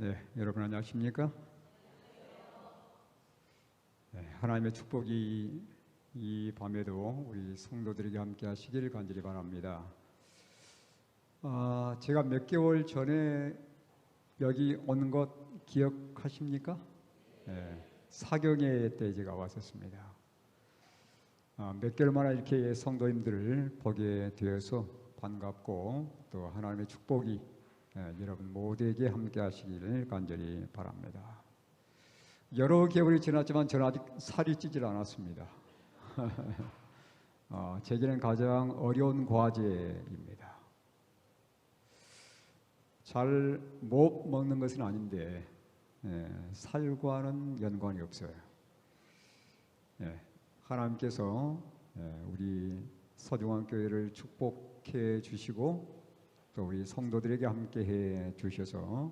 네, 여러분 안녕하십니까? 네, 하나님의 축복이 이 밤에도 우리 성도들에게 함께 하시길 간절히 바랍니다. 제가 몇 개월 전에 여기 오는 것 기억하십니까? 네, 사경회 때 제가 왔었습니다. 몇 개월 만에 이렇게 성도님들을 보게 되어서 반갑고 또 하나님의 축복이 여러분 모두에게 함께 하시기를 간절히 바랍니다. 여러 개월이 지났지만 저는 아직 살이 찌질 않았습니다. 제게는 가장 어려운 과제입니다. 잘 못 먹는 것은 아닌데 살과는 연관이 없어요. 하나님께서 우리 서중환교회를 축복해 주시고 또 우리 성도들에게 함께해 주셔서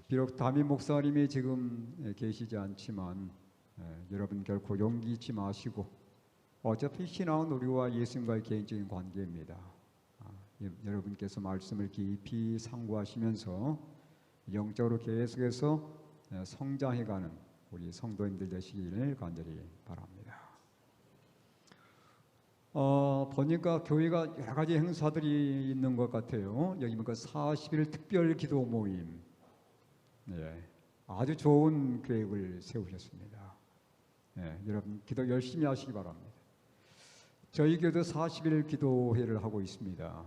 비록 담임 목사님이 지금 계시지 않지만 여러분 결코 용기 잊지 마시고 어차피 신앙은 우리와 예수님과의 개인적인 관계입니다. 여러분께서 말씀을 깊이 상고하시면서 영적으로 계속해서 성장해가는 우리 성도님들 되시기를 간절히 바랍니다. 보니까 교회가 여러 가지 행사들이 있는 것 같아요. 여기 보니까 40일 특별 기도 모임. 아주 좋은 계획을 세우셨습니다. 여러분 기도 열심히 하시기 바랍니다. 저희 교회도 40일 기도회를 하고 있습니다.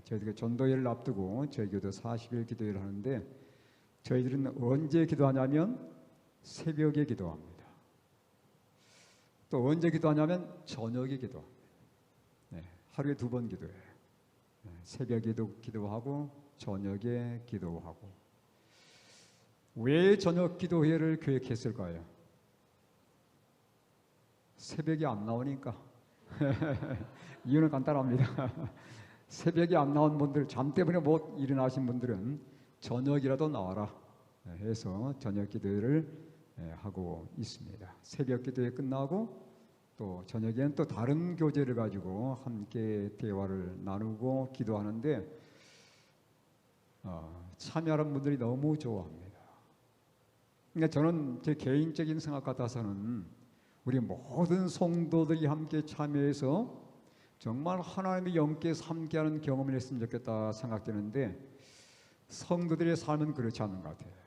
저희들이 전도회를 앞두고 저희 교회도 40일 기도회를 하는데 저희들은 언제 기도하냐면 새벽에 기도합니다. 또 언제 기도하냐면 저녁에 기도합니다. 하루에 2번 기도해요. 새벽에도 기도하고 저녁에 기도하고. 왜 저녁 기도회를 계획했을까요? 새벽에 안 나오니까. 이유는 간단합니다. 새벽에 안 나온 분들, 잠 때문에 못 일어나신 분들은 저녁이라도 나와라 해서 저녁 기도회를 하고 있습니다. 새벽 기도회 끝나고 또 저녁에는 또 다른 교재를 가지고 함께 대화를 나누고 기도하는데 참여하는 분들이 너무 좋아합니다. 그러니까 저는 제 개인적인 생각 같아서는 우리 모든 성도들이 함께 참여해서 정말 하나님의 영께서 함께하는 경험을 했으면 좋겠다 생각되는데 성도들의 삶은 그렇지 않은 것 같아요.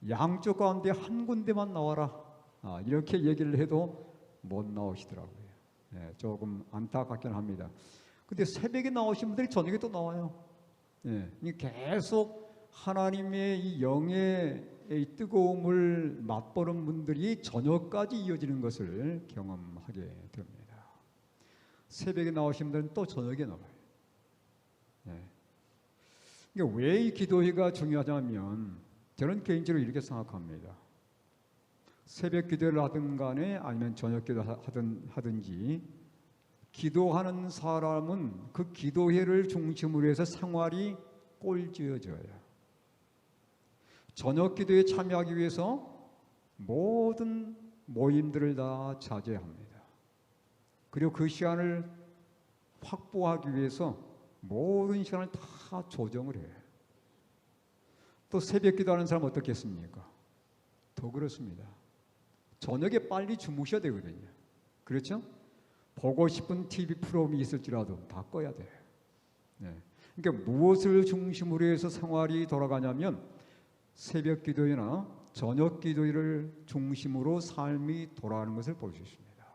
양쪽 가운데 한 군데만 나와라 이렇게 얘기를 해도 못 나오시더라고요. 조금 안타깝긴 합니다. 근데 새벽에 나오신 분들이 저녁에 또 나와요. 계속 하나님의 이 영의 이 뜨거움을 맛보는 분들이 저녁까지 이어지는 것을 경험하게 됩니다. 새벽에 나오신 분들은 또 저녁에 나와요. 그러니까 왜 이 기도회가 중요하냐면 저는 개인적으로 이렇게 생각합니다. 새벽 기도를 하든 간에 아니면 저녁 기도 하든지 기도하는 사람은 그 기도회를 중심으로 해서 생활이 꼴지어져요. 저녁 기도에 참여하기 위해서 모든 모임들을 다 자제합니다. 그리고 그 시간을 확보하기 위해서 모든 시간을 다 조정을 해요. 또 새벽 기도하는 사람 어떻겠습니까? 더 그렇습니다. 저녁에 빨리 주무셔야 되거든요. 그렇죠? 보고 싶은 TV 프로그램이 있을지라도 다 꺼야 돼요. 그러니까 무엇을 중심으로 해서 생활이 돌아가냐면 새벽 기도회나 저녁 기도회를 중심으로 삶이 돌아가는 것을 볼 수 있습니다.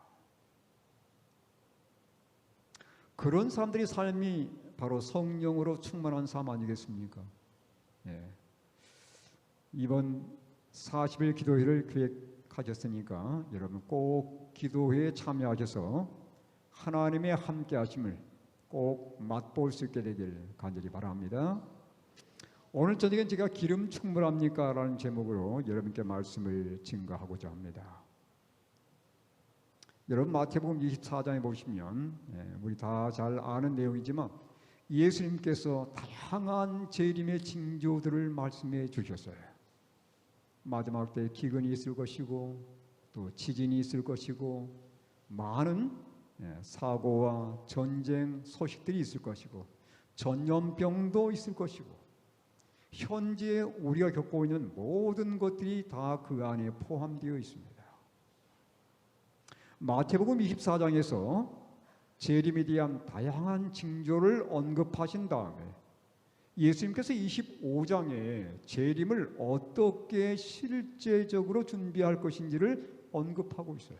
그런 사람들이 삶이 바로 성령으로 충만한 삶 아니겠습니까? 이번 40일 기도회를 계획하셨으니까 여러분 꼭 기도회에 참여하셔서 하나님의 함께 하심을 꼭 맛볼 수 있게 되길 간절히 바랍니다. 오늘 저녁엔 제가 기름 충분합니까? 라는 제목으로 여러분께 말씀을 증거하고자 합니다. 여러분 마태복음 24장에 보시면 우리 다 잘 아는 내용이지만 예수님께서 다양한 재림의 징조들을 말씀해 주셨어요. 마지막 때 기근이 있을 것이고 또 지진이 있을 것이고 많은 사고와 전쟁 소식들이 있을 것이고 전염병도 있을 것이고 현재 우리가 겪고 있는 모든 것들이 다 그 안에 포함되어 있습니다. 마태복음 24장에서 재림에 대한 다양한 징조를 언급하신 다음에 예수님께서 25장에 재림을 어떻게 실제적으로 준비할 것인지를 언급하고 있어요.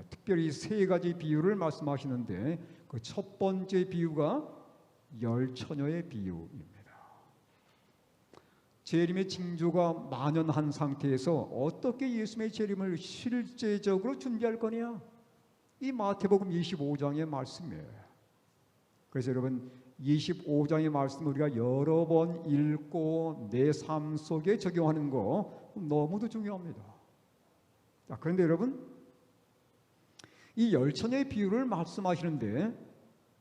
특별히 세 가지 비유를 말씀하시는데 그 첫 번째 비유가 열처녀의 비유입니다. 재림의 징조가 만연한 상태에서 어떻게 예수님의 재림을 실제적으로 준비할 거냐? 이 마태복음 25장의 말씀이에요. 그래서 여러분 25장의 말씀 우리가 여러 번 읽고 내 삶 속에 적용하는 거 너무도 중요합니다. 자, 그런데 여러분 이 열처녀의 비유를 말씀하시는데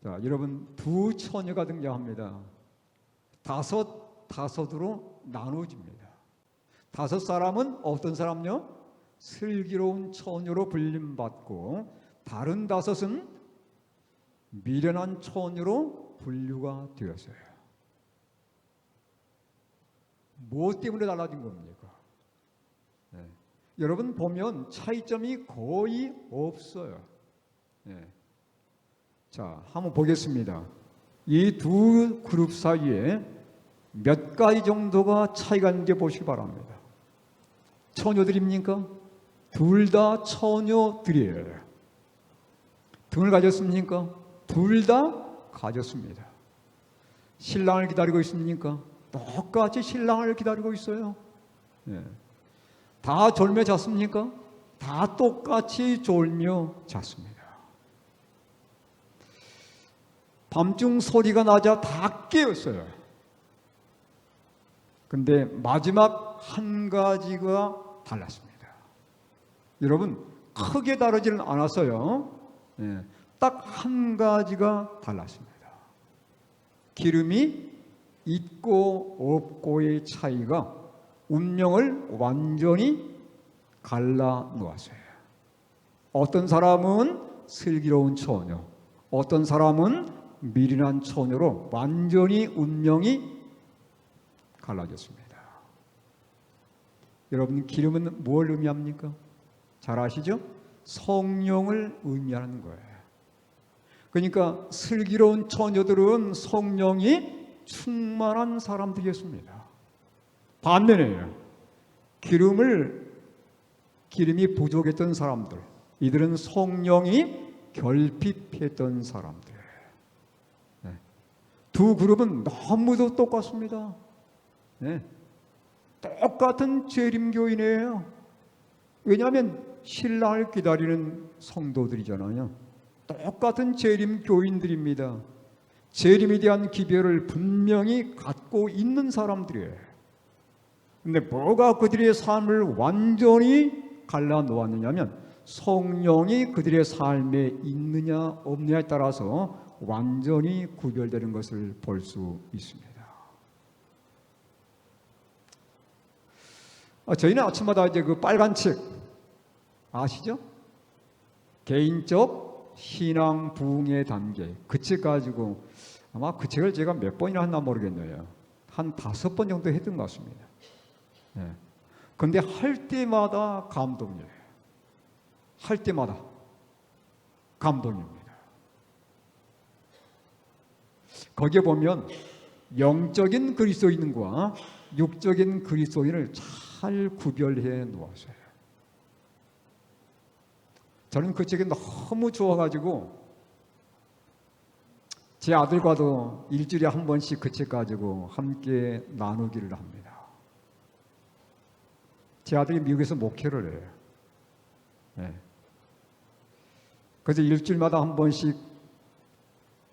자, 여러분 두 처녀가 등장합니다. 다섯으로 나누어집니다. 다섯 사람은 어떤 사람요? 슬기로운 처녀로 불림받고 다른 다섯은 미련한 처녀로 분류가 되었어요. 무엇 때문에 달라진 겁니까? 네. 여러분 보면 차이점이 거의 없어요. 네. 자, 한번 보겠습니다. 이 두 그룹 사이에 몇 가지 정도가 차이가 있는지 보시기 바랍니다. 처녀들입니까? 둘 다 처녀들이에요. 등을 가졌습니까? 둘 다 가졌습니다. 신랑을 기다리고 있습니까? 똑같이 신랑을 기다리고 있어요. 네. 다 졸며 잤습니까? 다 똑같이 졸며 잤습니다. 밤중 소리가 나자 다 깨었어요. 근데 마지막 한 가지가 달랐습니다. 여러분 크게 다르지는 않았어요. 네. 딱 한 가지가 달랐습니다. 기름이 있고 없고의 차이가 운명을 완전히 갈라 놓았어요. 어떤 사람은 슬기로운 처녀, 어떤 사람은 미련한 처녀로 완전히 운명이 갈라졌습니다. 여러분 기름은 뭘 의미합니까? 잘 아시죠? 성령을 의미하는 거예요. 그러니까 슬기로운 처녀들은 성령이 충만한 사람들이었습니다. 반면에 기름이 부족했던 사람들, 이들은 성령이 결핍했던 사람들. 네. 두 그룹은 너무도 똑같습니다. 네. 똑같은 재림교인이에요. 왜냐하면 신랑을 기다리는 성도들이잖아요. 똑같은 재림교인들입니다. 재림에 대한 기별을 분명히 갖고 있는 사람들이에요. 근데 뭐가 그들의 삶을 완전히 갈라놓았느냐면 성령이 그들의 삶에 있느냐 없느냐에 따라서 완전히 구별되는 것을 볼 수 있습니다. 저희는 아침마다 이제 그 빨간 책 아시죠? 개인적 신앙 부흥의 단계. 그 책 가지고 아마 그 책을 제가 몇 번이나 했나 모르겠네요. 한 5번 정도 했던 것 같습니다. 네. 근데 할 때마다 감동이에요. 할 때마다 감동입니다. 거기에 보면 영적인 그리스도인과 육적인 그리스도인을 잘 구별해 놓았어요. 저는 그 책이 너무 좋아가지고 제 아들과도 일주일에 한 번씩 그 책 가지고 함께 나누기를 합니다. 제 아들이 미국에서 목회를 해요. 네. 그래서 일주일마다 한 번씩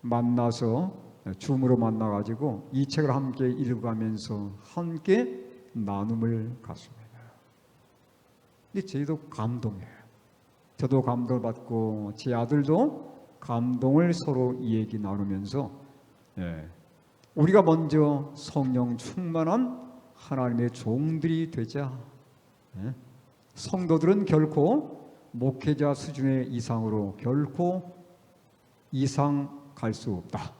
만나서 줌으로 만나가지고 이 책을 함께 읽어가면서 함께 나눔을 갖습니다. 근데 저희도 감동해요. 저도 감동을 받고 제 아들도 감동을 서로 얘기 나누면서 우리가 먼저 성령 충만한 하나님의 종들이 되자. 성도들은 결코 목회자 수준의 이상으로 결코 이상 갈 수 없다.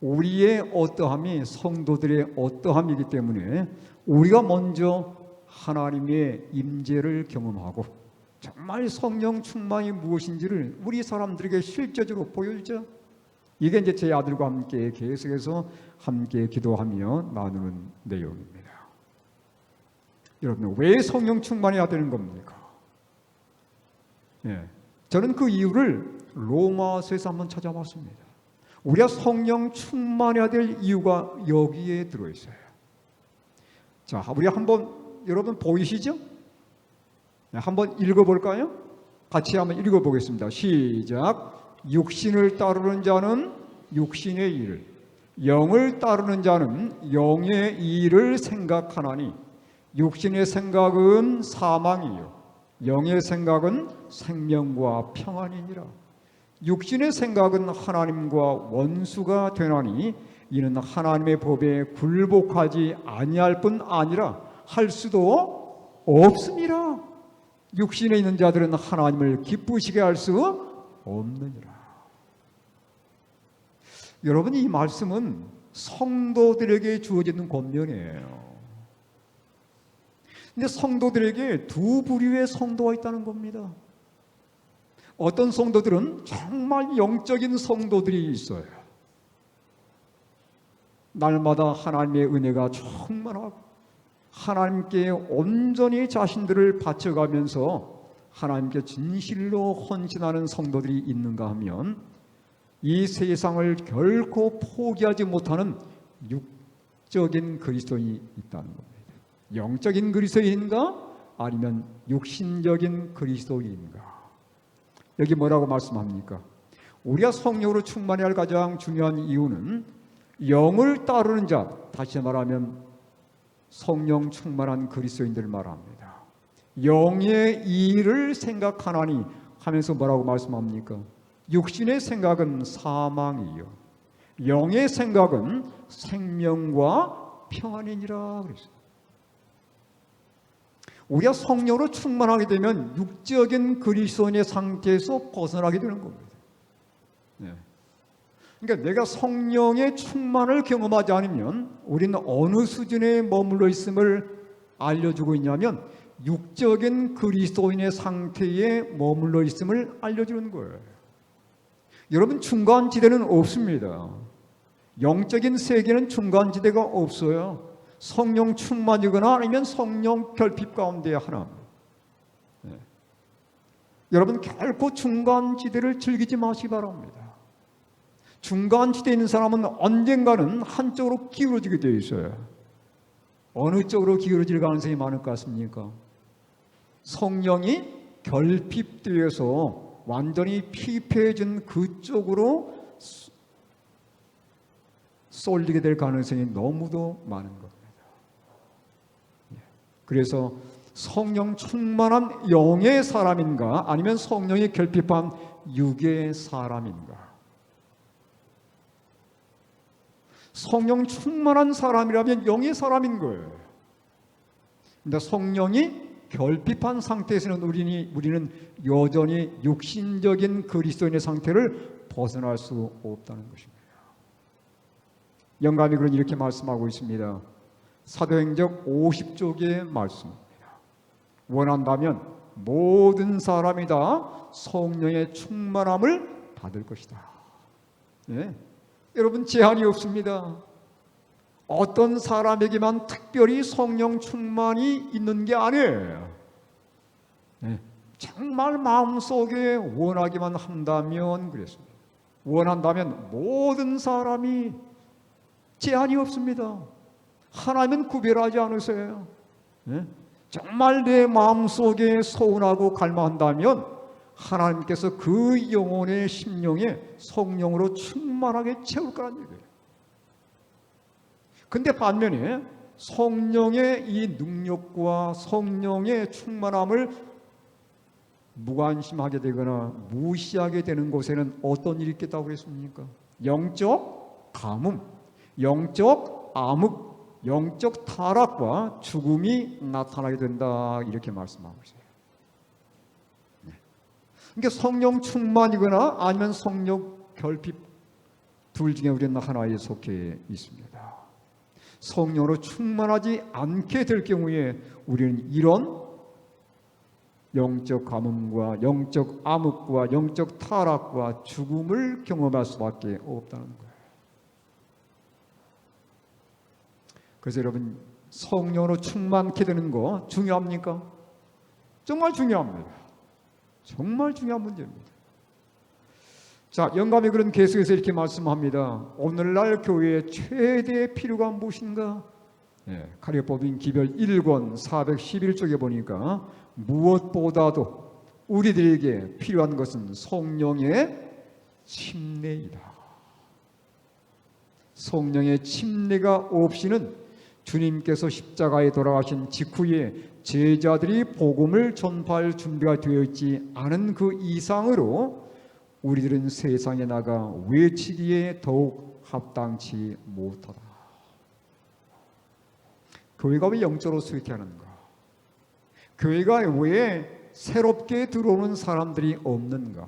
우리의 어떠함이 성도들의 어떠함이기 때문에 우리가 먼저 하나님의 임재를 경험하고 정말 성령 충만이 무엇인지를 우리 사람들에게 실제적으로 보여주자. 이게 이제 제 아들과 함께 계속해서 함께 기도하며 나누는 내용입니다. 여러분, 왜 성령 충만해야 되는 겁니까? 저는 그 이유를 로마서에서 한번 찾아봤습니다. 우리가 성령 충만해야 될 이유가 여기에 들어있어요. 자, 우리 한번, 여러분 보이시죠? 한번 읽어볼까요? 같이 한번 읽어보겠습니다. 시작. 육신을 따르는 자는 육신의 일, 영을 따르는 자는 영의 일을 생각하나니 육신의 생각은 사망이요 영의 생각은 생명과 평안이니라. 육신의 생각은 하나님과 원수가 되나니 이는 하나님의 법에 굴복하지 아니할 뿐 아니라 할 수도 없습니다. 육신에 있는 자들은 하나님을 기쁘시게 할 수 없느니라. 여러분, 이 말씀은 성도들에게 주어지는 권면이에요. 근데 성도들에게 두 부류의 성도가 있다는 겁니다. 어떤 성도들은 정말 영적인 성도들이 있어요. 날마다 하나님의 은혜가 충만하고 하나님께 온전히 자신들을 바쳐가면서 하나님께 진실로 헌신하는 성도들이 있는가 하면 이 세상을 결코 포기하지 못하는 육적인 그리스도인이 있다는 겁니다. 영적인 그리스도인인가 아니면 육신적인 그리스도인인가? 여기 뭐라고 말씀합니까? 우리가 성령으로 충만해야 할 가장 중요한 이유는 영을 따르는 자, 다시 말하면 성령 충만한 그리스도인들 말합니다. 영의 일을 생각하나니 하면서 뭐라고 말씀합니까? 육신의 생각은 사망이요 영의 생각은 생명과 평안이니라 그랬어요. 우리가 성령으로 충만하게 되면 육적인 그리스도인의 상태에서 벗어나게 되는 겁니다. 그러니까 내가 성령의 충만을 경험하지 않으면 우리는 어느 수준에 머물러 있음을 알려주고 있냐면 육적인 그리스도인의 상태에 머물러 있음을 알려주는 거예요. 여러분, 중간지대는 없습니다. 영적인 세계는 중간지대가 없어요. 성령 충만이거나 아니면 성령 결핍 가운데 하나입니다. 여러분, 결코 중간지대를 즐기지 마시기 바랍니다. 중간지대에 있는 사람은 언젠가는 한쪽으로 기울어지게 되어 있어요. 어느 쪽으로 기울어질 가능성이 많을 것 같습니까? 성령이 결핍되어서 완전히 피폐해진 그쪽으로 쏠리게 될 가능성이 너무도 많은 겁니다. 그래서 성령 충만한 영의 사람인가 아니면 성령이 결핍한 육의 사람인가? 성령 충만한 사람이라면 영의 사람인 거예요. 근데 성령이 결핍한 상태에서는 우리는 여전히 육신적인 그리스도인의 상태를 벗어날 수 없다는 것입니다. 영감이 그런 이렇게 말씀하고 있습니다. 사도행적 50쪽의 말씀입니다. 원한다면 모든 사람이 다 성령의 충만함을 받을 것이다. 여러분, 제한이 없습니다. 어떤 사람에게만 특별히 성령 충만이 있는 게 아니에요. 정말 마음속에 원하기만 한다면 그랬습니다. 원한다면 모든 사람이, 제한이 없습니다. 하나님은 구별하지 않으세요. 정말 내 마음속에 소원하고 갈망한다면 하나님께서 그 영혼의 심령에 성령으로 충만하게 채울 거란 얘기예요. 근데 반면에 성령의 이 능력과 성령의 충만함을 무관심하게 되거나 무시하게 되는 곳에는 어떤 일이 있겠다고 그랬습니까? 영적 가뭄, 영적 암흑, 영적 타락과 죽음이 나타나게 된다, 이렇게 말씀하고 있어요. 그러니까 성령 충만이거나 아니면 성령 결핍, 둘 중에 우리는 하나에 속해 있습니다. 성령으로 충만하지 않게 될 경우에 우리는 이런 영적 가뭄과 영적 암흑과 영적 타락과 죽음을 경험할 수밖에 없다는 거예요. 그래서 여러분, 성령으로 충만케 되는 거 중요합니까? 정말 중요합니다. 정말 중요한 문제입니다. 자, 영감이 그런 계속해서 이렇게 말씀합니다. 오늘날 교회의 최대의 필요가 무엇인가? 가려법인 기별 1권 411쪽에 보니까 무엇보다도 우리들에게 필요한 것은 성령의 침례이다. 성령의 침례가 없이는 주님께서 십자가에 돌아가신 직후에 제자들이 복음을 전파할 준비가 되어 있지 않은 그 이상으로 우리들은 세상에 나가 외치기에 더욱 합당치 못하다. 교회가 왜 영적으로 수익해 하는가? 교회가 왜 새롭게 들어오는 사람들이 없는가?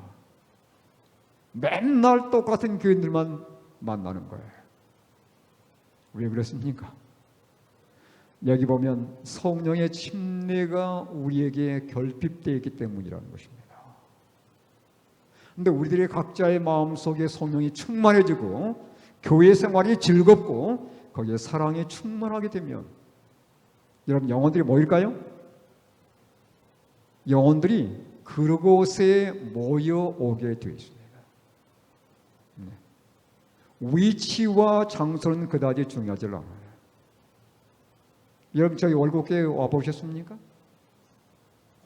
맨날 똑같은 교인들만 만나는 거예요. 왜 그렇습니까? 여기 보면 성령의 침례가 우리에게 결핍되어 있기 때문이라는 것입니다. 그런데 우리들의 각자의 마음속에 성령이 충만해지고 교회 생활이 즐겁고 거기에 사랑이 충만하게 되면 여러분, 영혼들이 뭐일까요? 영혼들이 그곳에 모여오게 되어 있습니다. 위치와 장소는 그다지 중요하지 않아요. 여러분, 저희 월곡교회 와보셨습니까?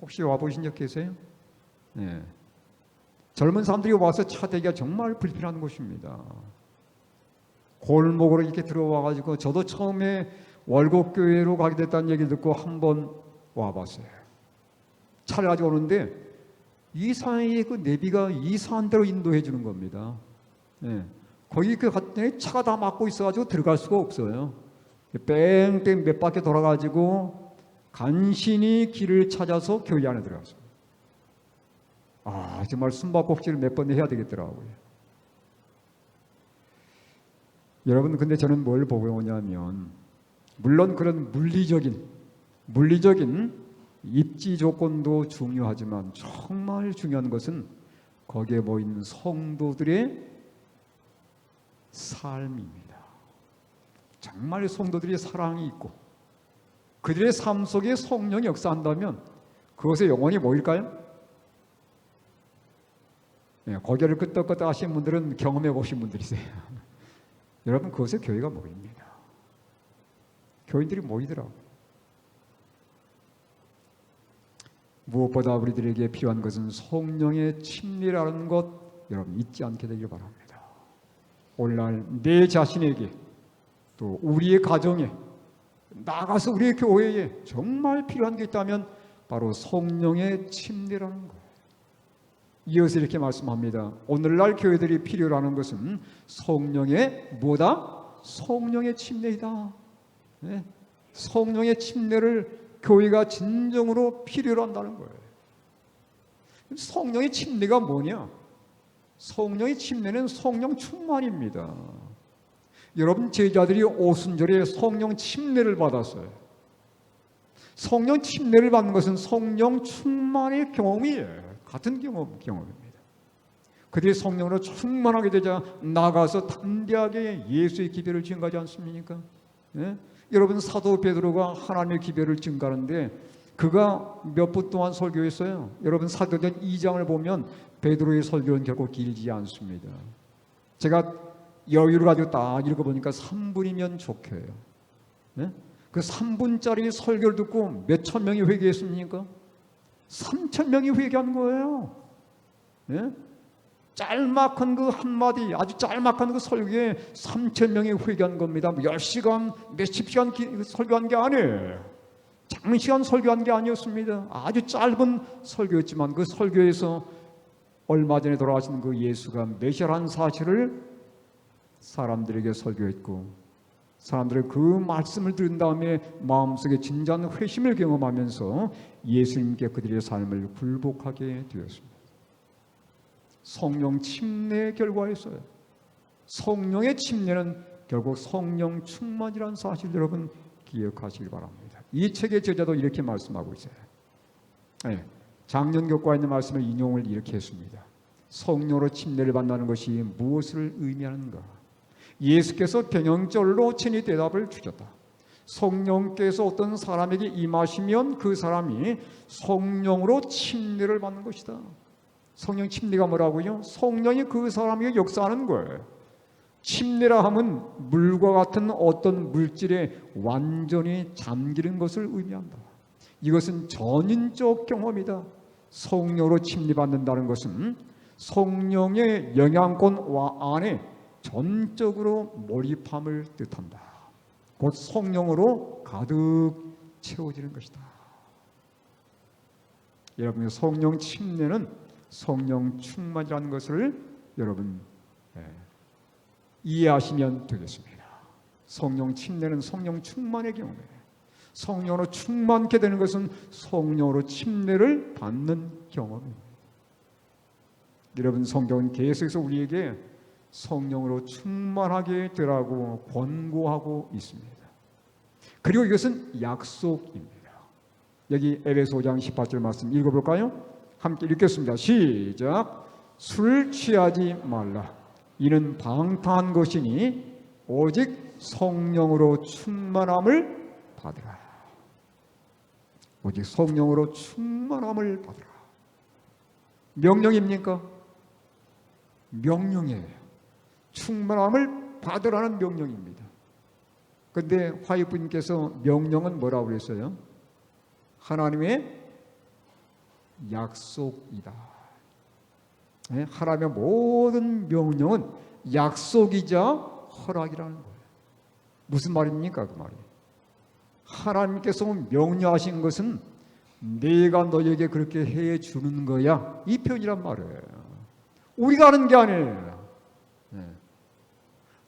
혹시 와보신 적 계세요? 네. 젊은 사람들이 와서 차 대기가 정말 불편한 곳입니다. 골목으로 이렇게 들어와가지고 저도 처음에 월곡교회로 가게 됐다는 얘기를 듣고 한번 와봤어요. 차를 가지고 오는데 이상하게 그 내비가 이상한 데로 인도해 주는 겁니다. 네. 거기 그 갔더니 차가 다 막고 있어가지고 들어갈 수가 없어요. 뺑뺑 몇 바퀴 돌아가지고 간신히 길을 찾아서 교회 안에 들어갔어요. 정말 숨바꼭질을 몇 번 해야 되겠더라고요. 여러분, 근데 저는 뭘 보고 오냐면, 물론 그런 물리적인 입지 조건도 중요하지만 정말 중요한 것은 거기에 모인 성도들의 삶입니다. 정말 성도들이 사랑이 있고 그들의 삶 속에 성령이 역사한다면 그것의 영혼이 뭐일까요? 고개를 끄덕끄덕 하신 분들은 경험해 보신 분들이세요. 여러분, 그것에 교회가 모입니다. 교인들이 모이더라고요. 무엇보다 우리들에게 필요한 것은 성령의 침례라는 것, 여러분 잊지 않게 되길 바랍니다. 오늘날 내 자신에게 또 우리의 가정에 나가서 우리의 교회에 정말 필요한 게 있다면 바로 성령의 침례라는 거예요. 이어서 이렇게 말씀합니다. 오늘날 교회들이 필요로 하는 것은 성령의 뭐다? 성령의 침례이다. 네? 성령의 침례를 교회가 진정으로 필요로 한다는 거예요. 성령의 침례가 뭐냐? 성령의 침례는 성령 충만입니다. 여러분, 제자들이 오순절에 성령 침례를 받았어요. 성령 침례를 받는 것은 성령 충만의 경험이에요. 같은 경험입니다. 그들이 성령으로 충만하게 되자 나가서 담대하게 예수의 기별을 증거하지 않습니까? 네? 여러분, 사도 베드로가 하나님의 기별을 증거하는데 그가 몇 분 동안 설교했어요? 여러분, 사도전 2장을 보면 베드로의 설교는 결코 길지 않습니다. 제가 여유를 가지고 딱 읽어보니까 3분이면 좋게요. 네? 그 3분짜리 설교를 듣고 몇 천 명이 회개했습니까? 3천 명이 회개한 거예요. 네? 짤막한 그 한마디, 아주 짤막한 그 설교에 3천 명이 회개한 겁니다. 10시간, 몇십 시간 설교한 게 아니에요. 장시간 설교한 게 아니었습니다. 아주 짧은 설교였지만 그 설교에서 얼마 전에 돌아가신 그 예수가 메시아라는 사실을 사람들에게 설교했고, 사람들은 그 말씀을 들은 다음에 마음속에 진지한 회심을 경험하면서 예수님께 그들의 삶을 굴복하게 되었습니다. 성령 침례의 결과였어요. 성령의 침례는 결국 성령 충만이라는 사실 여러분 기억하시기 바랍니다. 이 책의 저자도 이렇게 말씀하고 있어요. 네, 작년 교과에 있는 말씀을 인용을 이렇게 했습니다. 성령으로 침례를 받는 것이 무엇을 의미하는가? 예수께서 병영절로 친히 대답을 주셨다. 성령께서 어떤 사람에게 임하시면 그 사람이 성령으로 침례를 받는 것이다. 성령 침례가 뭐라고요? 성령이 그 사람에게 역사하는 거예요. 침례라 하면 물과 같은 어떤 물질에 완전히 잠기는 것을 의미한다. 이것은 전인적 경험이다. 성령으로 침례받는다는 것은 성령의 영향권 안에 전적으로 몰입함을 뜻한다. 곧 성령으로 가득 채워지는 것이다. 여러분, 성령 침례는 성령 충만이라는 것을 여러분 이해하시면 되겠습니다. 성령 침례는 성령 충만의 경우예요. 성령으로 충만케 되는 것은 성령으로 침례를 받는 경험입니다. 여러분, 성경은 계속해서 우리에게 성령으로 충만하게 되라고 권고하고 있습니다. 그리고 이것은 약속입니다. 여기 에베소 5장 18절 말씀 읽어볼까요? 함께 읽겠습니다. 시작. 술 취하지 말라. 이는 방탕한 것이니 오직 성령으로 충만함을 받으라. 오직 성령으로 충만함을 받으라. 명령입니까? 명령이에요. 충만함을 받으라는 명령입니다. 그런데 화이부님께서 명령은 뭐라고 그랬어요? 하나님의 약속이다. 네? 하나님의 모든 명령은 약속이자 허락이라는 거예요. 무슨 말입니까? 그 말이 하나님께서 명령하신 것은 내가 너에게 그렇게 해주는 거야, 이 표현이란 말이에요. 우리가 하는 게 아니에요. 네.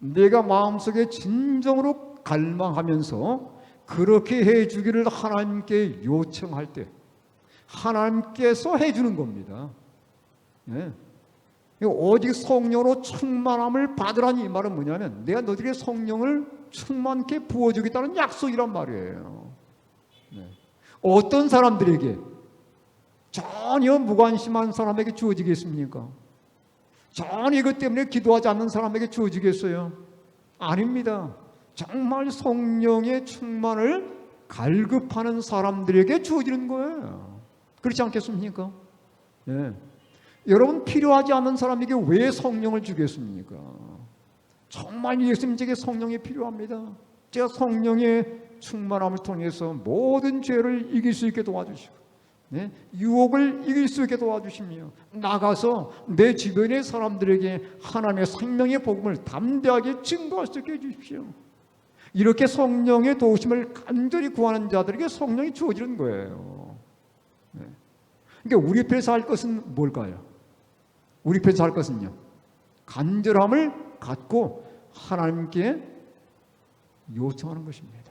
내가 마음속에 진정으로 갈망하면서 그렇게 해주기를 하나님께 요청할 때 하나님께서 해주는 겁니다. 네. 오직 성령으로 충만함을 받으라니 이 말은 뭐냐면 내가 너희에게 성령을 충만케 부어주겠다는 약속이란 말이에요. 네. 어떤 사람들에게? 전혀 무관심한 사람에게 주어지겠습니까? 전혀 이것 때문에 기도하지 않는 사람에게 주어지겠어요? 아닙니다. 정말 성령의 충만을 갈급하는 사람들에게 주어지는 거예요. 그렇지 않겠습니까? 예. 여러분, 필요하지 않는 사람에게 왜 성령을 주겠습니까? 정말 예수님에게 성령이 필요합니다. 제가 성령의 충만함을 통해서 모든 죄를 이길 수 있게 도와주시고, 네? 유혹을 이길 수 있게 도와주시며 나가서 내 주변의 사람들에게 하나님의 생명의 복음을 담대하게 증거할 수 있게 해주십시오. 이렇게 성령의 도우심을 간절히 구하는 자들에게 성령이 주어지는 거예요. 네. 그러니까 우리 편에서 할 것은 뭘까요? 우리 편에서 할 것은요, 간절함을 갖고 하나님께 요청하는 것입니다.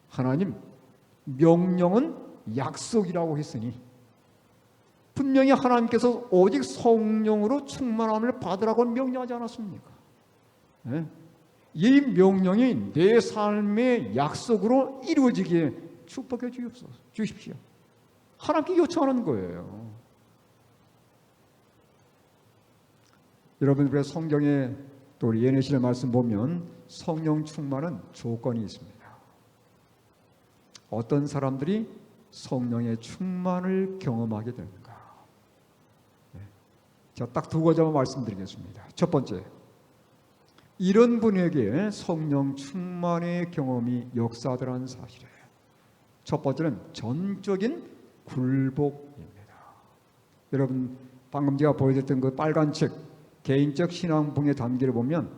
하나님, 명령은 약속이라고 했으니 분명히 하나님께서 오직 성령으로 충만함을 받으라고 명령하지 않았습니까? 네? 이 명령이 내 삶의 약속으로 이루어지기에 축복해 주십시오. 하나님께 요청하는 거예요. 여러분, 우리가 성경에 또 우리 예내신의 말씀 보면 성령 충만은 조건이 있습니다. 어떤 사람들이 성령의 충만을 경험하게 되는가? 제가 딱 두 가지만 말씀드리겠습니다. 첫 번째, 이런 분에게 성령 충만의 경험이 역사하더라는 사실이에요. 첫 번째는 전적인 굴복입니다. 여러분, 방금 제가 보여드렸던 그 빨간 책 개인적 신앙봉의 단계를 보면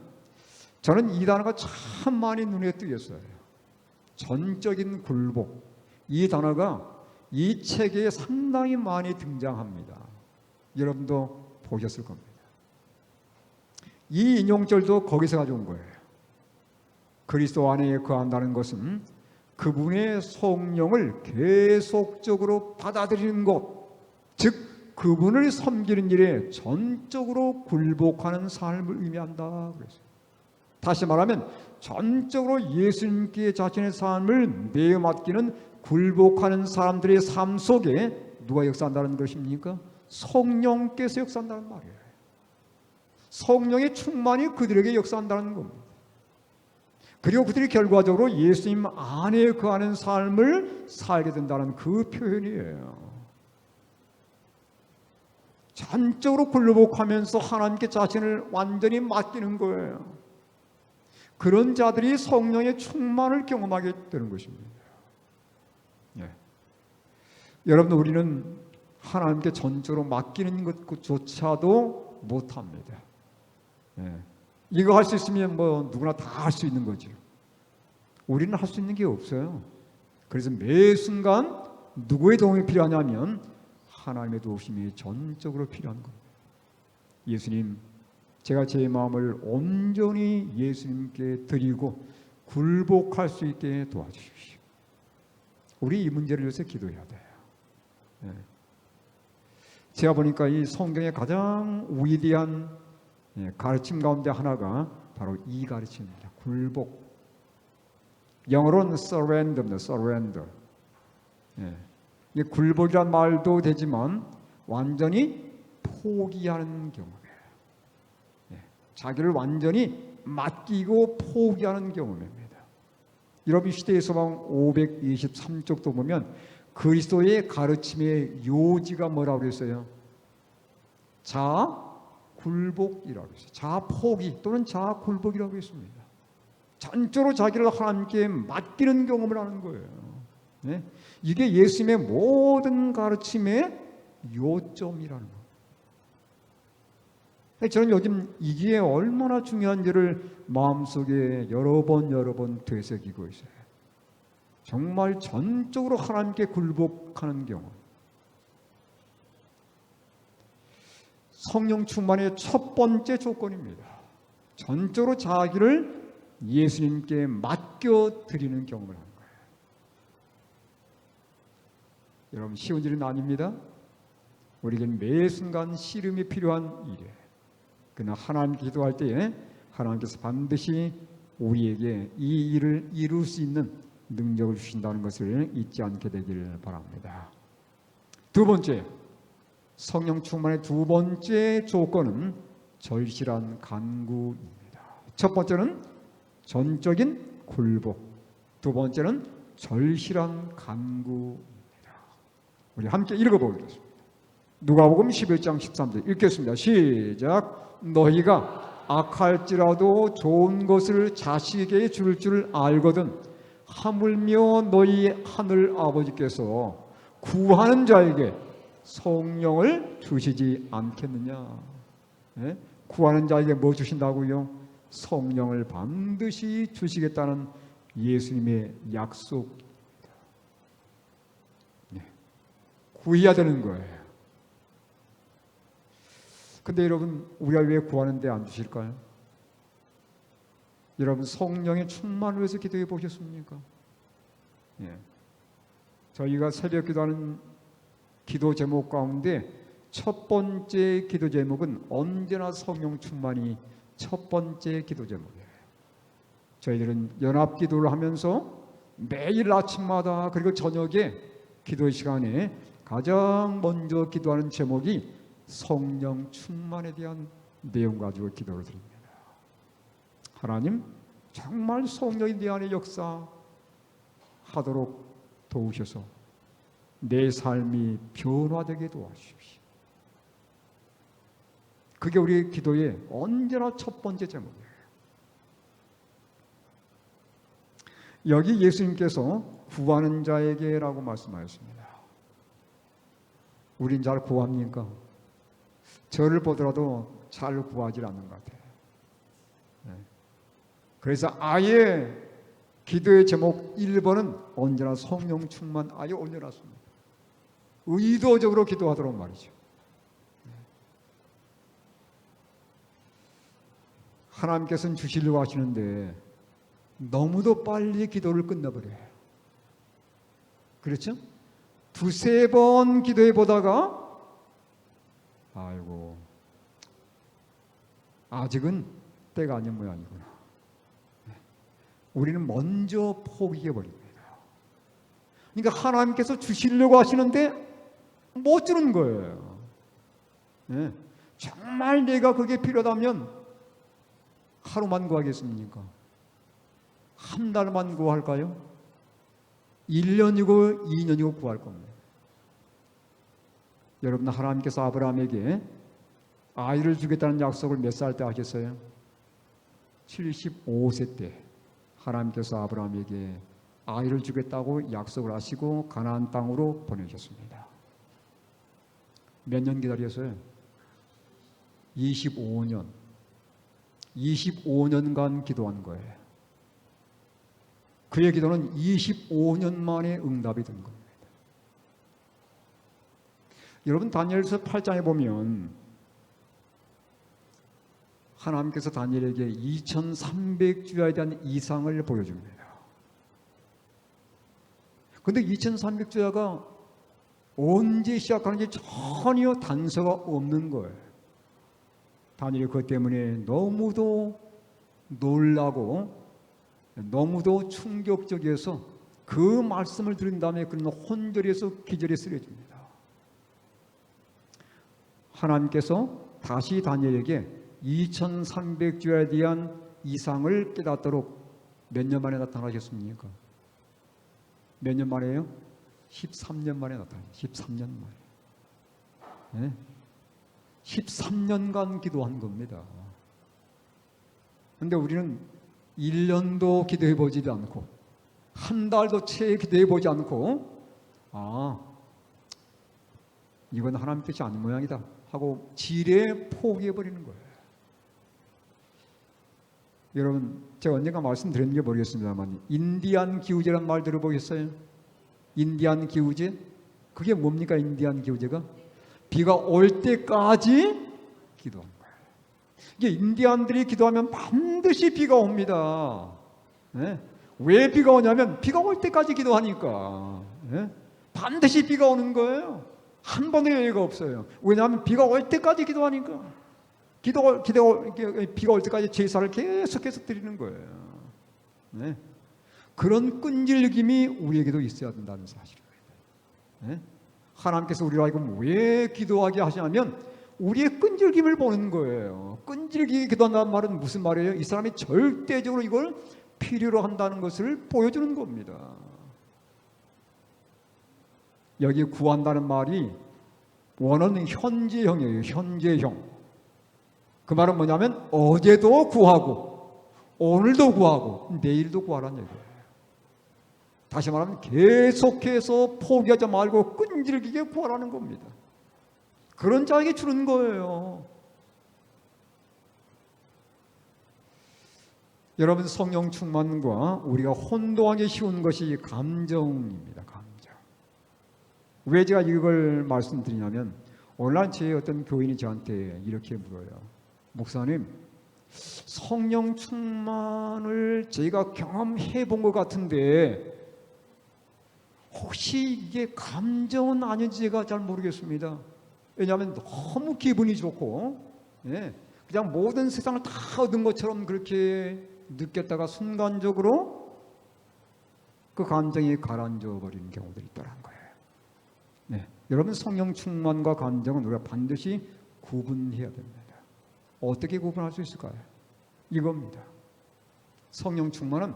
저는 이 단어가 참 많이 눈에 띄었어요. 전적인 굴복. 이 단어가 이 책에 상당히 많이 등장합니다. 여러분도 보셨을 겁니다. 이 인용절도 거기서 가져온 거예요. 그리스도 안에 거한다는 것은 그분의 성령을 계속적으로 받아들이는 것, 즉 그분을 섬기는 일에 전적으로 굴복하는 삶을 의미한다 그랬어요. 다시 말하면 전적으로 예수님께 자신의 삶을 내어 맡기는 굴복하는 사람들의 삶 속에 누가 역사한다는 것입니까? 성령께서 역사한다는 말이에요. 성령의 충만이 그들에게 역사한다는 겁니다. 그리고 그들이 결과적으로 예수님 안에 거하는 삶을 살게 된다는 그 표현이에요. 전적으로 굴복하면서 하나님께 자신을 완전히 맡기는 거예요. 그런 자들이 성령의 충만을 경험하게 되는 것입니다. 예. 여러분, 우리는 하나님께 전적으로 맡기는 것조차도 못합니다. 예. 이거 할 수 있으면 뭐 누구나 다 할 수 있는 거죠. 우리는 할 수 있는 게 없어요. 그래서 매 순간 누구의 도움이 필요하냐면 하나님의 도우심이 전적으로 필요한 겁니다. 예수님, 제가 제 마음을 온전히 예수님께 드리고 굴복할 수 있게 도와주십시오. 우리 이 문제를 위해서 기도해야 돼요. 네. 제가 보니까 이 성경의 가장 위대한 가르침 가운데 하나가 바로 이 가르침입니다. 굴복. 영어로는 surrender입니다. surrender. 이게 굴복이란 말도 되지만 완전히 포기하는 경우예요. 자기를 완전히 맡기고 포기하는 경험입니다. 여러분, 시대에서방 523쪽도 보면 그리스도의 가르침의 요지가 뭐라고 그랬어요? 자굴복이라고 했어요. 자포기 또는 자굴복이라고 했습니다. 전적으로 자기를 하나님께 맡기는 경험을 하는 거예요. 네? 이게 예수님의 모든 가르침의 요점이라는 거예요. 저는 요즘 이게 얼마나 중요한지를 마음속에 여러 번 되새기고 있어요. 정말 전적으로 하나님께 굴복하는 경우. 성령 충만의 첫 번째 조건입니다. 전적으로 자기를 예수님께 맡겨드리는 경험을 하는 거예요. 여러분, 쉬운 일은 아닙니다. 우리에겐 매 순간 씨름이 필요한 일이에요. 그러나 하나님 기도할 때에 하나님께서 반드시 우리에게 이 일을 이룰 수 있는 능력을 주신다는 것을 잊지 않게 되기를 바랍니다. 두 번째, 성령 충만의 두 번째 조건은 절실한 간구입니다. 첫 번째는 전적인 굴복, 두 번째는 절실한 간구입니다. 우리 함께 읽어보겠습니다. 누가복음 11장 13절 읽겠습니다. 시작. 너희가 악할지라도 좋은 것을 자식에게 줄 줄 알거든 하물며 너희 하늘 아버지께서 구하는 자에게 성령을 주시지 않겠느냐. 네? 구하는 자에게 뭐 주신다고요? 성령을 반드시 주시겠다는 예수님의 약속입니다. 네. 구해야 되는 거예요. 근데 여러분, 우리가 왜 구하는데 안 주실까요? 여러분, 성령의 충만을 위해서 기도해 보셨습니까? 예. 저희가 새벽 기도하는 기도 제목 가운데 첫 번째 기도 제목은 언제나 성령 충만이 첫 번째 기도 제목이에요. 저희들은 연합 기도를 하면서 매일 아침마다 그리고 저녁에 기도 시간에 가장 먼저 기도하는 제목이 성령 충만에 대한 내용 가지고 기도를 드립니다. 하나님, 정말 성령이 내 안에 역사하도록 도우셔서 내 삶이 변화되게 도와주십시오. 그게 우리 기도의 언제나 첫 번째 제목이에요. 여기 예수님께서 구하는 자에게라고 말씀하셨습니다. 우린 잘 구합니까? 저를 보더라도 잘 구하지 않는 것 같아요. 그래서 아예 기도의 제목 1번은 언제나 성령 충만 아예 올려놨습니다. 의도적으로 기도하도록 말이죠. 하나님께서는 주시려고 하시는데 너무도 빨리 기도를 끝내버려요. 그렇죠? 두세 번 기도해 보다가 아이고, 아직은 때가 아닌 모양이구나. 우리는 먼저 포기해버립니다. 그러니까 하나님께서 주시려고 하시는데 못 주는 거예요. 네. 정말 내가 그게 필요하다면 하루만 구하겠습니까? 한 달만 구할까요? 1년이고 2년이고 구할 겁니다. 여러분, 하나님께서 아브라함에게 아이를 주겠다는 약속을 몇 살 때 하셨어요? 75세 때 하나님께서 아브라함에게 아이를 주겠다고 약속을 하시고 가나안 땅으로 보내셨습니다. 몇 년 기다렸어요? 25년. 25년간 기도한 거예요. 그의 기도는 25년 만에 응답이 된 겁니다. 여러분, 다니엘서 8장에 보면 하나님께서 다니엘에게 2300주야에 대한 이상을 보여줍니다. 그런데 2300주야가 언제 시작하는지 전혀 단서가 없는 거예요. 다니엘이 그것 때문에 너무도 놀라고 너무도 충격적이어서 그 말씀을 들은 다음에 그는 혼절해서 기절에 쓰러집니다. 하나님께서 다시 다니엘에게 2300주야에 대한 이상을 깨닫도록 몇 년 만에 나타나셨습니까? 몇 년 만에요? 13년 만에 나타나요. 13년 만에. 네? 13년간 기도한 겁니다. 그런데 우리는 1년도 기도해 보지도 않고 한 달도 채 기도해 보지 않고 이건 하나님 뜻이 아닌 모양이다 하고 지레 포기해 버리는 거예요. 여러분, 제가 언젠가 말씀드렸는지 모르겠습니다만 인디안 기우제란 말 들어보겠어요? 인디안 기우제? 그게 뭡니까? 인디안 기우제가? 비가 올 때까지 기도하는 거예요. 이게 인디안들이 기도하면 반드시 비가 옵니다. 네? 왜 비가 오냐면 비가 올 때까지 기도하니까. 네? 반드시 비가 오는 거예요. 한 번의 예외가 없어요. 왜냐하면 비가 올 때까지 기도하니까. 비가 올 때까지 제사를 계속해서 드리는 거예요. 네? 그런 끈질김이 우리에게도 있어야 된다는 사실입니다. 네? 하나님께서 우리로 하여금 왜 기도하게 하시냐면 우리의 끈질김을 보는 거예요. 끈질기게 기도한다는 말은 무슨 말이에요? 이 사람이 절대적으로 이걸 필요로 한다는 것을 보여주는 겁니다. 여기 구한다는 말이 원어는 현재형이에요. 현재형. 그 말은 뭐냐면 어제도 구하고 오늘도 구하고 내일도 구하라는 얘기예요. 다시 말하면 계속해서 포기하지 말고 끈질기게 구하라는 겁니다. 그런 자에게 주는 거예요. 여러분, 성령 충만과 우리가 혼동하기 쉬운 것이 감정입니다. 감정. 왜 제가 이걸 말씀드리냐면 오늘날 제 어떤 교인이 저한테 이렇게 물어요. 목사님, 성령 충만을 제가 경험해 본 것 같은데 혹시 이게 감정은 아닌지 제가 잘 모르겠습니다. 왜냐하면 너무 기분이 좋고 그냥 모든 세상을 다 얻은 것처럼 그렇게 느꼈다가 순간적으로 그 감정이 가라앉아 버리는 경우들이 있다는 거예요. 네. 여러분, 성령 충만과 감정은 우리가 반드시 구분해야 됩니다. 어떻게 구분할 수 있을까요? 이겁니다. 성령 충만은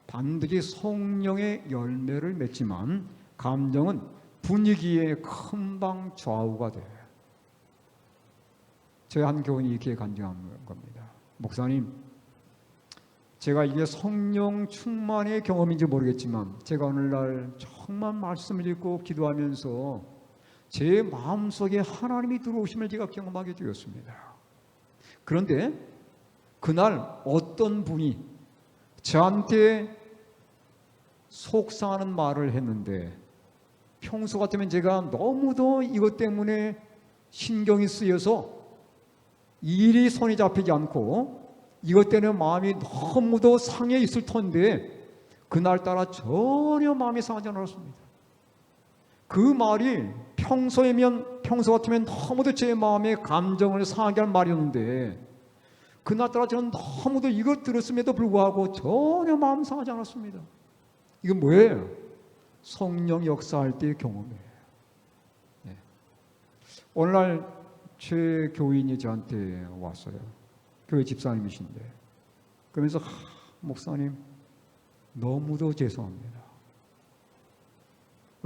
반드시 성령의 열매를 맺지만 감정은 분위기에 금방 좌우가 돼요. 저희 한 교인이 이렇게 간증한 겁니다. 목사님, 제가 이게 성령 충만의 경험인지 모르겠지만 제가 오늘날 정말 말씀을 읽고 기도하면서 제 마음속에 하나님이 들어오심을 제가 경험하게 되었습니다. 그런데 그날 어떤 분이 저한테 속상하는 말을 했는데 평소 같으면 제가 너무도 이것 때문에 신경이 쓰여서 일이 손이 잡히지 않고 이것 때문에 마음이 너무도 상해 있을 텐데 그날따라 전혀 마음이 상하지 않았습니다. 그 말이 평소에면 평소 같으면 너무도 제 마음에 감정을 상하게 할 말이었는데 그날따라 저는 너무도 이걸 들었음에도 불구하고 전혀 마음 상하지 않았습니다. 이건 뭐예요? 성령 역사할 때의 경험이에요. 네. 오늘날 제 교인이 저한테 왔어요. 교회 집사님이신데 그러면서 목사님 너무도 죄송합니다.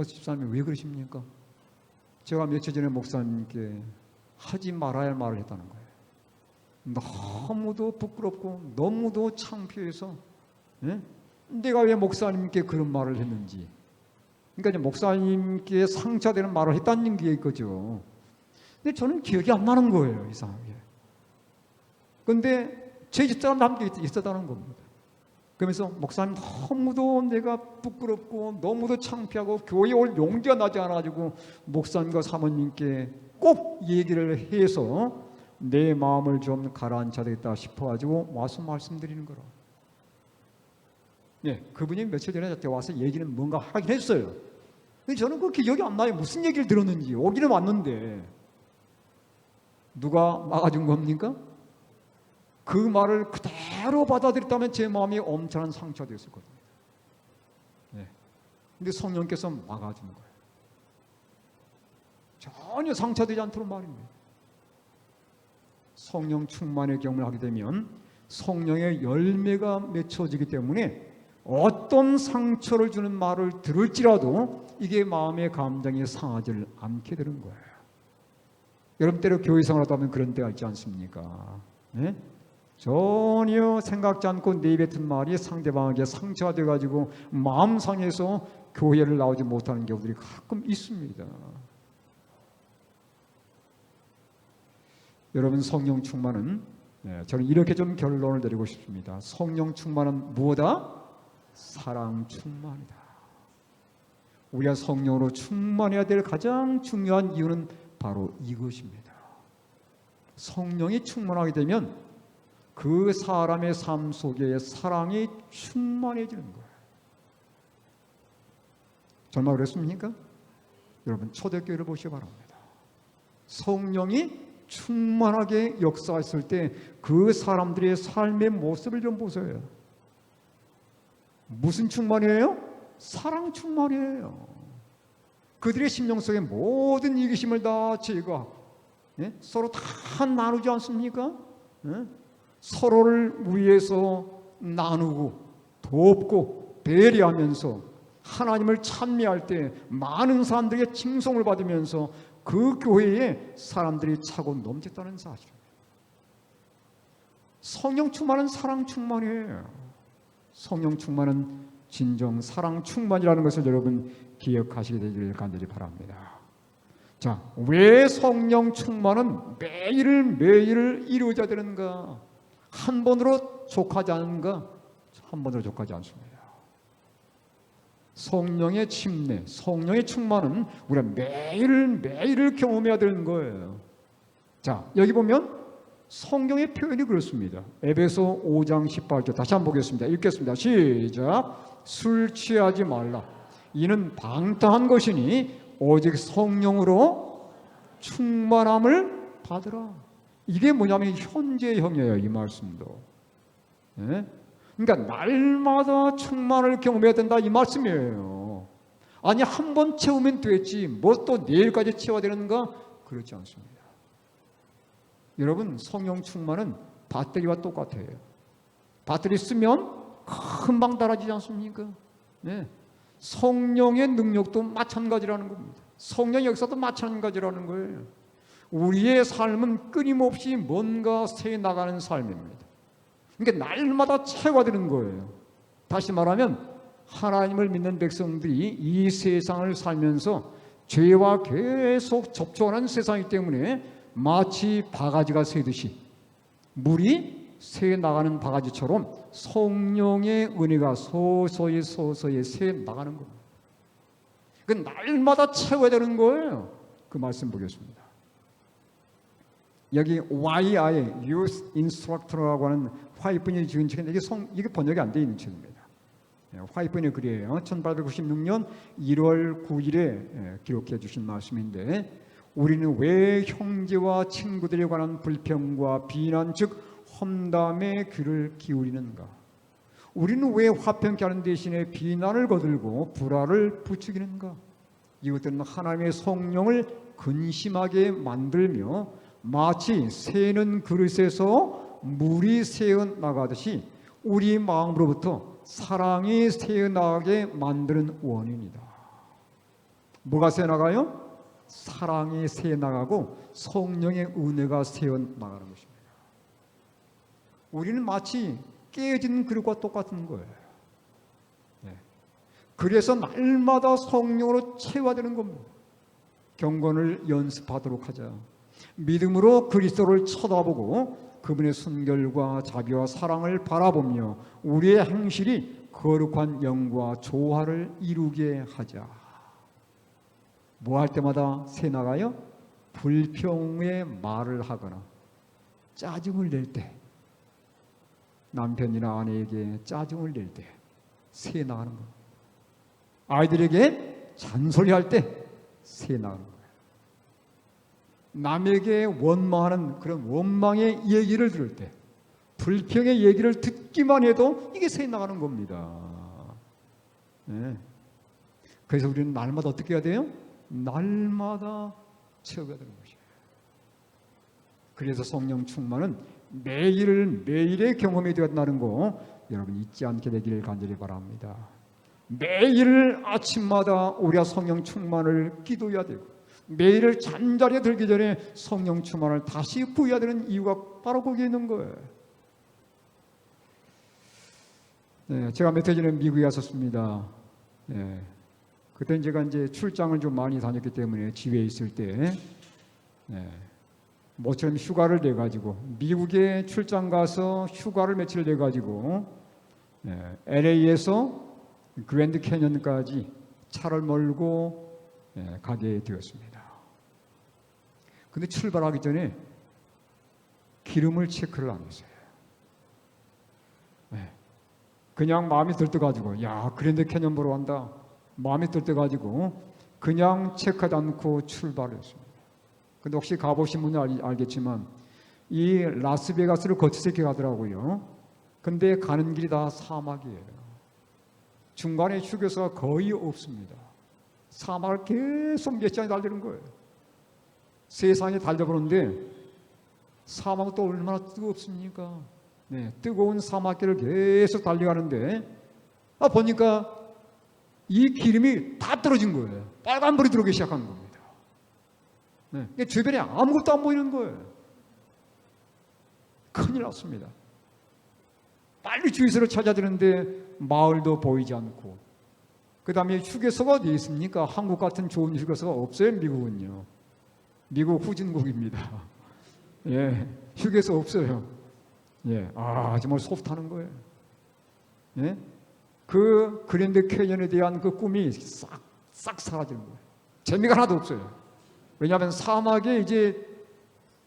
집사님 왜 그러십니까? 제가 며칠 전에 목사님께 하지 말아야 할 말을 했다는 거예요. 너무도 부끄럽고 너무도 창피해서 내가 왜 목사님께 그런 말을 했는지, 그러니까 이제 목사님께 상처되는 말을 했다는 게 거죠. 근데 저는 기억이 안 나는 거예요, 이상하게. 근데 제 집사람 함께 있었다는 겁니다. 그러면서 목사님 너무도 내가 부끄럽고 너무도 창피하고 교회에 올 용기가 나지 않아가지고 목사님과 사모님께 꼭 얘기를 해서 내 마음을 좀 가라앉혀야 되겠다 싶어가지고 와서 말씀드리는 거라. 네, 그분이 며칠 전에 저한테 와서 얘기는 뭔가 하긴 했어요. 근데 저는 그 기억이 안 나요. 무슨 얘기를 들었는지. 오기는 왔는데 누가 막아준 겁니까? 그 말을 그대로 받아들였다면 제 마음이 엄청난 상처가 됐을 겁니다. 네. 근데 성령께서 막아주는 거예요. 전혀 상처되지 않도록 말입니다. 성령 충만의 경험을 하게 되면 성령의 열매가 맺혀지기 때문에 어떤 상처를 주는 말을 들을지라도 이게 마음의 감정이 상하지 않게 되는 거예요. 여러분 때로 교회 생활하다 보면 그런 때가 있지 않습니까? 네? 전혀 생각지 않고 내뱉은 말이 상대방에게 상처가 돼가지고 마음 상해서 교회를 나오지 못하는 경우들이 가끔 있습니다. 여러분 성령 충만은 저는 이렇게 좀 결론을 내리고 싶습니다. 성령 충만은 무엇이다? 사랑 충만이다. 우리가 성령으로 충만해야 될 가장 중요한 이유는 바로 이것입니다. 성령이 충만하게 되면 그 사람의 삶 속에 사랑이 충만해지는 거예요. 정말 그렇습니까? 여러분 초대교회를 보시기 바랍니다. 성령이 충만하게 역사했을 때 그 사람들의 삶의 모습을 좀 보세요. 무슨 충만이에요? 사랑 충만이에요. 그들의 심령 속에 모든 이기심을 다 제거하고 서로 다 나누지 않습니까? 서로를 위해서 나누고 돕고 배려하면서 하나님을 찬미할 때 많은 사람들에게 칭송을 받으면서 그 교회에 사람들이 차고 넘쳤다는 사실입니다. 성령 충만은 사랑 충만이에요. 성령 충만은 진정 사랑 충만이라는 것을 여러분 기억하시게 되기를 간절히 바랍니다. 자, 왜 성령 충만은 매일매일 이루어져야 되는가? 한 번으로 족하지 않은가? 한 번으로 족하지 않습니다. 성령의 침례, 성령의 충만은 우리가 매일매일 경험해야 되는 거예요. 자, 여기 보면 성경의 표현이 그렇습니다. 에베소 5장 18절 다시 한번 보겠습니다. 읽겠습니다. 시작. 술 취하지 말라. 이는 방탕한 것이니 오직 성령으로 충만함을 받으라. 이게 뭐냐면 현재형이에요. 이 말씀도. 네? 그러니까 날마다 충만을 경험해야 된다 이 말씀이에요. 아니 한 번 채우면 됐지 뭐 또 내일까지 채워야 되는가? 그렇지 않습니다. 여러분 성령 충만은 배터리와 똑같아요. 배터리 쓰면 금방 닳아지지 않습니까? 네. 성령의 능력도 마찬가지라는 겁니다. 성령의 역사도 마찬가지라는 거예요. 우리의 삶은 끊임없이 뭔가 새 나가는 삶입니다. 그러니까 날마다 채워되는 거예요. 다시 말하면 하나님을 믿는 백성들이 이 세상을 살면서 죄와 계속 접촉하는 세상이기 때문에 마치 바가지가 새듯이 물이 새 나가는 바가지처럼 성령의 은혜가 서서히 새 나가는 겁니다. 그 날마다 채워야 되는 거예요. 그 말씀 보겠습니다. 여기 YI Youth Instructor라고 하는 화이트분이 지은 책인데 이게 번역이 안 되어 있는 책입니다. 화이트분의 글이에요. 1896년 1월 9일에 기록해 주신 말씀인데 우리는 왜 형제와 친구들에 관한 불평과 비난 즉 험담에 귀를 기울이는가? 우리는 왜 화평케 하는 대신에 비난을 거들고 불화를 부추기는가? 이것들은 하나님의 성령을 근심하게 만들며 마치 새는 그릇에서 물이 새어나가듯이 우리 마음으로부터 사랑이 새어나가게 만드는 원인이다. 뭐가 새어나가요? 사랑이 새어나가고 성령의 은혜가 새어나가는 것입니다. 우리는 마치 깨진 그릇과 똑같은 거예요. 그래서 날마다 성령으로 채워되는 겁니다. 경건을 연습하도록 하자. 믿음으로 그리스도를 쳐다보고 그분의 순결과 자비와 사랑을 바라보며 우리의 행실이 거룩한 영과 조화를 이루게 하자. 뭐 할 때마다 새나가요? 불평의 말을 하거나 짜증을 낼 때, 남편이나 아내에게 짜증을 낼 때 새나가는 거예요. 아이들에게 잔소리할 때 새나가는 거예요. 남에게 원망하는 그런 원망의 얘기를 들을 때, 불평의 얘기를 듣기만 해도 이게 새나가는 겁니다. 네. 그래서 우리는 날마다 어떻게 해야 돼요? 날마다 채워야 되는 것이에요. 그래서 성령 충만은 매일의 경험이 되었다는 거 여러분 잊지 않게 되기를 간절히 바랍니다. 매일 아침마다 우리가 성령 충만을 기도해야 되고 매일을 잠자리에 들기 전에 성령 충만을 다시 부어야 되는 이유가 바로 거기에 있는 거예요. 네, 제가 몇 해 전에 미국에 갔었습니다. 네, 그때 제가 이제 출장을 좀 많이 다녔기 때문에 집에 있을 때 모처럼 휴가를 내 가지고 미국에 출장 가서 휴가를 며칠 내 가지고 LA에서 그랜드 캐년까지 차를 몰고 가게 되었습니다. 근데 출발하기 전에 기름을 체크를 안 했어요. 그냥 마음이 들떠가지고 야 그랜드 캐년 보러 간다. 마음이 들떠가지고 그냥 체크하지 않고 출발했습니다. 근데 혹시 가보신 분은 알겠지만 이 라스베가스를 거쳐서 이렇게 가더라고요. 근데 가는 길이 다 사막이에요. 중간에 휴게소가 거의 없습니다. 사막을 계속 몇 시간이 달리는 거예요. 세상에 달려보는데 사막은 또 얼마나 뜨겁습니까? 네, 뜨거운 사막길을 계속 달려가는데 보니까 이 기름이 다 떨어진 거예요. 빨간불이 들어오기 시작한 겁니다. 네, 주변에 아무것도 안 보이는 거예요. 큰일 났습니다. 빨리 주유소를 찾아야 되는데 마을도 보이지 않고 그 다음에 휴게소가 어디 있습니까? 한국 같은 좋은 휴게소가 없어요. 미국은요. 미국 후진국입니다. 예, 휴게소 없어요. 예, 정말 소프트하는 거예요. 예, 그 그랜드 캐년에 대한 그 꿈이 싹 사라지는 거예요. 재미가 하나도 없어요. 왜냐하면 사막에 이제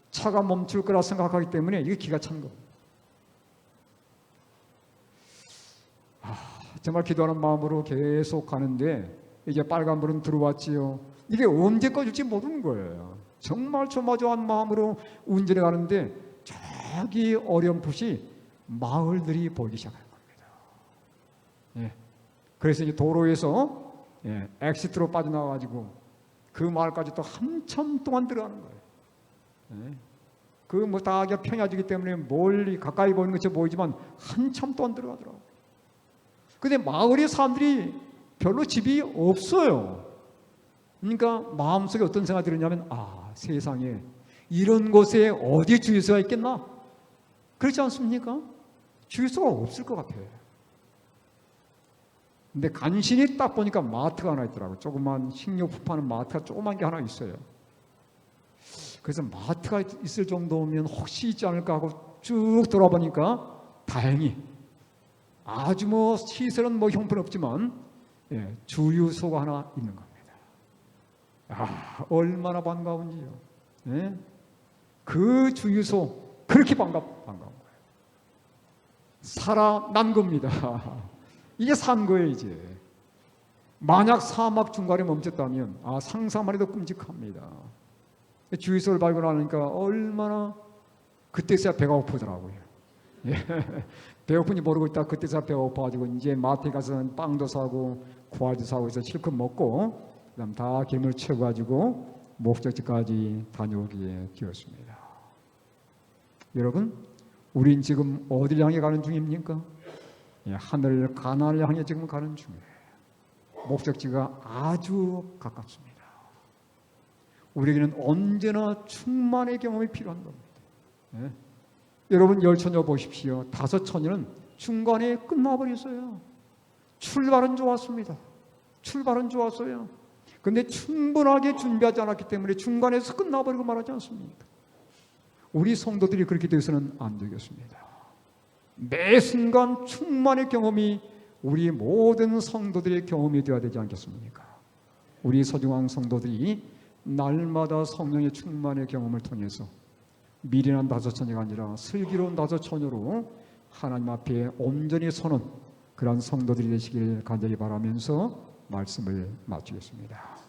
차가 멈출 거라 생각하기 때문에 이게 기가 찬 겁니다. 정말 기도하는 마음으로 계속 가는데 이제 빨간불은 들어왔지요. 이게 언제 꺼질지 모르는 거예요. 정말 조마조한 마음으로 운전해 가는데 저기 어렴풋이 마을들이 보이기 시작하는 겁니다. 예. 그래서 이제 도로에서 엑시트로 빠져나와가지고 그 마을까지 또 한참 동안 들어가는 거예요. 예. 그 뭐 다 평야지기 때문에 멀리 가까이 보이는 것처럼 보이지만 한참 동안 들어가더라고요. 근데 마을의 사람들이 별로 집이 없어요. 그러니까 마음속에 어떤 생각이 들었냐면 세상에 이런 곳에 어디 주유소가 있겠나? 그렇지 않습니까? 주유소가 없을 것 같아요. 근데 간신히 딱 보니까 마트가 하나 있더라고요. 조그만 식료품 파는 마트가 조그만 게 하나 있어요. 그래서 마트가 있을 정도면 혹시 있지 않을까 하고 쭉 돌아보니까 다행히 아주 뭐 시설은 뭐 형편없지만 주유소가 하나 있는 겁니다. 얼마나 반가운지요. 그 주유소 그렇게 반가운 거예요. 살아난 겁니다. 이게 산 거예요. 이제 만약 사막 중간에 멈췄다면 상상만 해도 끔찍합니다. 주유소를 발견하니까 얼마나 그때서야 배가 고프더라고요. 예. 배고픈지 모르고 있다 그때서야 배가 고파가지고 이제 마트에 가서는 빵도 사고 과일도 사고 해서 실컷 먹고 그다음 다 기름을 채워가지고 목적지까지 다녀오게 되었습니다. 여러분, 우린 지금 어디를 향해 가는 중입니까? 예, 하늘 가나안을 향해 지금 가는 중이에요. 목적지가 아주 가깝습니다. 우리에게는 언제나 충만의 경험이 필요한 겁니다. 예? 여러분 열처녀 보십시오. 5처녀는 중간에 끝나버렸어요. 출발은 좋았습니다. 출발은 좋았어요. 그런데 충분하게 준비하지 않았기 때문에 중간에서 끝나버리고 말하지 않습니까? 우리 성도들이 그렇게 되어서는 안 되겠습니다. 매 순간 충만의 경험이 우리 모든 성도들의 경험이 되어야 되지 않겠습니까? 우리 소중한 성도들이 날마다 성령의 충만의 경험을 통해서 미련한 5처녀가 아니라 슬기로운 5처녀로 하나님 앞에 온전히 서는 그런 성도들이 되시길 간절히 바라면서 말씀을 마치겠습니다.